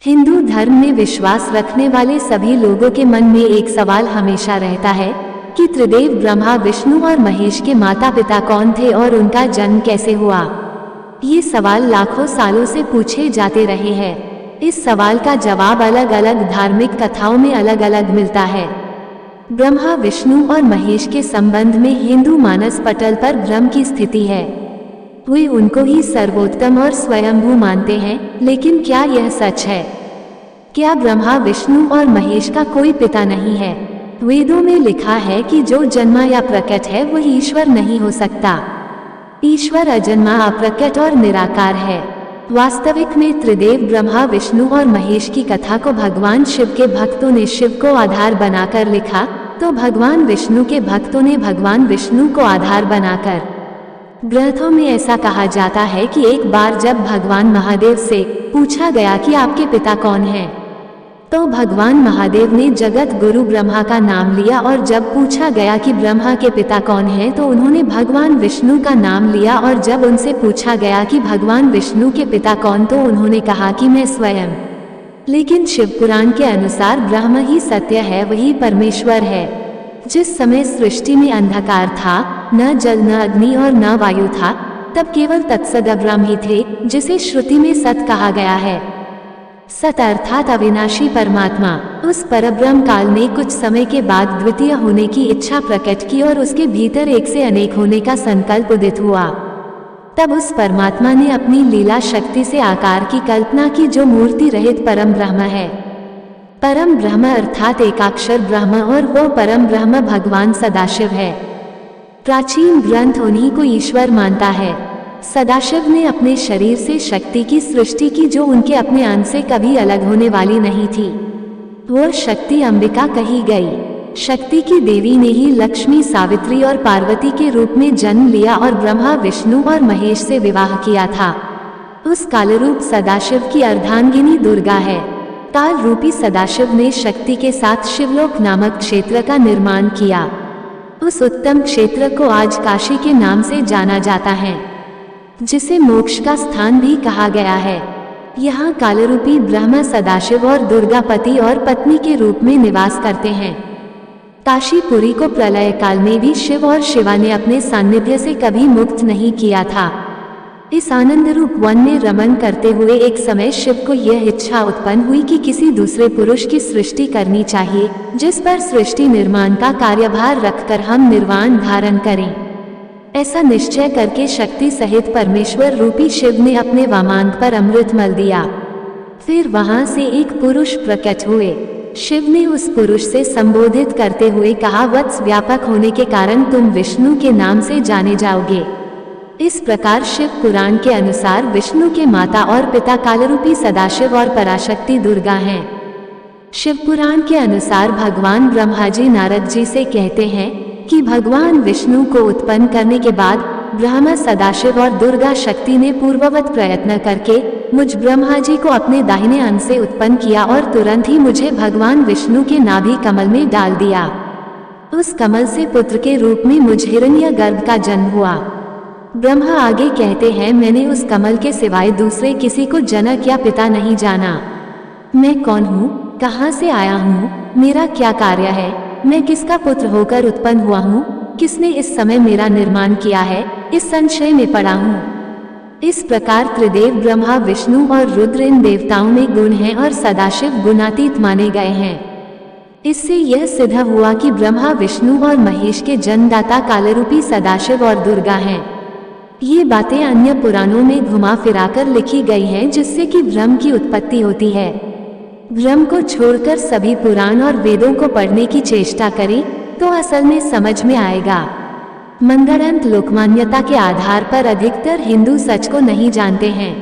हिंदू धर्म में विश्वास रखने वाले सभी लोगों के मन में एक सवाल हमेशा रहता है कि त्रिदेव ब्रह्मा, विष्णु और महेश के माता पिता कौन थे और उनका जन्म कैसे हुआ। ये सवाल लाखों सालों से पूछे जाते रहे हैं। इस सवाल का जवाब अलग अलग धार्मिक कथाओं में अलग अलग मिलता है। ब्रह्मा, विष्णु और महेश के संबंध में हिंदू मानस पटल पर भ्रम की स्थिति है। वे उनको ही सर्वोत्तम और स्वयंभू मानते हैं, लेकिन क्या यह सच है? क्या ब्रह्मा, विष्णु और महेश का कोई पिता नहीं है? वेदों में लिखा है कि जो जन्मा या प्रकट है वह ईश्वर नहीं हो सकता। ईश्वर अजन्मा, अप्रकट और निराकार है। वास्तविक में त्रिदेव ब्रह्मा, विष्णु और महेश की कथा को भगवान शिव के भक्तों ने शिव को आधार बनाकर लिखा, तो भगवान विष्णु के भक्तों ने भगवान विष्णु को आधार बनाकर। ग्रंथों में ऐसा कहा जाता है कि एक बार जब भगवान महादेव से पूछा गया कि आपके पिता कौन हैं, तो भगवान महादेव ने जगत गुरु ब्रह्मा का नाम लिया, और जब पूछा गया कि ब्रह्मा के पिता कौन हैं, तो उन्होंने भगवान विष्णु का नाम लिया, और जब उनसे पूछा गया कि भगवान विष्णु के पिता कौन, तो उन्होंने कहा कि मैं स्वयं। लेकिन शिव पुराण के अनुसार ब्रह्म ही सत्य है, वही परमेश्वर है। जिस समय सृष्टि में अंधकार था, न जल, न अग्नि और न वायु था, तब केवल तत्सद ब्रह्म ही थे, जिसे श्रुति में सत कहा गया है। सत अर्थात अविनाशी परमात्मा। उस परब्रह्म काल ने कुछ समय के बाद द्वितीय होने की इच्छा प्रकट की, और उसके भीतर एक से अनेक होने का संकल्प उदित हुआ। तब उस परमात्मा ने अपनी लीला शक्ति से आकार की कल्पना की, जो मूर्ति रहित परम ब्रह्म है। परम ब्रह्म अर्थात एकाक्षर ब्रह्म, और वो परम ब्रह्म भगवान सदाशिव है। प्राचीन ग्रंथ उन्हीं को ईश्वर मानता है। सदाशिव ने अपने शरीर से शक्ति की सृष्टि की, जो उनके अपने अंश से कभी अलग होने वाली नहीं थी। वो शक्ति अंबिका कही गई। शक्ति की देवी ने ही लक्ष्मी, सावित्री और पार्वती के रूप में जन्म लिया, और ब्रह्मा, विष्णु और महेश से विवाह किया था। उस कालरूप सदाशिव की अर्धांगिनी दुर्गा है। काल रूपी सदाशिव ने शक्ति के साथ शिवलोक नामक क्षेत्र का निर्माण किया। उस उत्तम क्षेत्र को आज काशी के नाम से जाना जाता है, जिसे मोक्ष का स्थान भी कहा गया है। यहाँ कालरूपी ब्रह्मा, सदाशिव और दुर्गा पति और पत्नी के रूप में निवास करते हैं। काशीपुरी को प्रलय काल में भी शिव और शिवा ने अपने सानिध्य से कभी मुक्त नहीं किया था। इस आनंद रूप वन में रमन करते हुए एक समय शिव को यह इच्छा उत्पन्न हुई कि किसी दूसरे पुरुष की सृष्टि करनी चाहिए, जिस पर सृष्टि निर्माण का कार्यभार रखकर हम निर्वाण धारण करें। ऐसा निश्चय करके शक्ति सहित परमेश्वर रूपी शिव ने अपने वामांग पर अमृत मल दिया। फिर वहां से एक पुरुष प्रकट हुए। शिव ने उस पुरुष से संबोधित करते हुए कहा, वत्स, व्यापक होने के कारण तुम विष्णु के नाम से जाने जाओगे। इस प्रकार शिव पुराण के अनुसार विष्णु के माता और पिता कालरूपी सदाशिव और पराशक्ति दुर्गा हैं। शिव पुराण के अनुसार भगवान ब्रह्मा जी नारद जी से कहते हैं कि भगवान विष्णु को उत्पन्न करने के बाद ब्रह्मा, सदाशिव और दुर्गा शक्ति ने पूर्ववत प्रयत्न करके मुझ ब्रह्मा जी को अपने दाहिने अंश से उत्पन्न किया, और तुरंत ही मुझे भगवान विष्णु के नाभि कमल में डाल दिया। उस कमल से पुत्र के रूप में मुझ हिरण्यगर्भ का जन्म हुआ। ब्रह्मा आगे कहते हैं, मैंने उस कमल के सिवाय दूसरे किसी को जनक या पिता नहीं जाना। मैं कौन हूँ, कहाँ से आया हूँ, मेरा क्या कार्य है, मैं किसका पुत्र होकर उत्पन्न हुआ हूँ, किसने इस समय मेरा निर्माण किया है, इस संशय में पड़ा हूँ। इस प्रकार त्रिदेव ब्रह्मा, विष्णु और रुद्र इन देवताओं में गुण हैं, और सदाशिव गुणातीत माने गए हैं। इससे यह सिद्ध हुआ कि ब्रह्मा, विष्णु और महेश के जन्मदाता कालरूपी सदाशिव और दुर्गा हैं। ये बातें अन्य पुराणों में घुमा फिराकर लिखी गई हैं, जिससे कि भ्रम की उत्पत्ति होती है। भ्रम को छोड़कर सभी पुराण और वेदों को पढ़ने की चेष्टा करें तो असल में समझ में आएगा। मनगढ़ंत लोकमान्यता के आधार पर अधिकतर हिंदू सच को नहीं जानते हैं।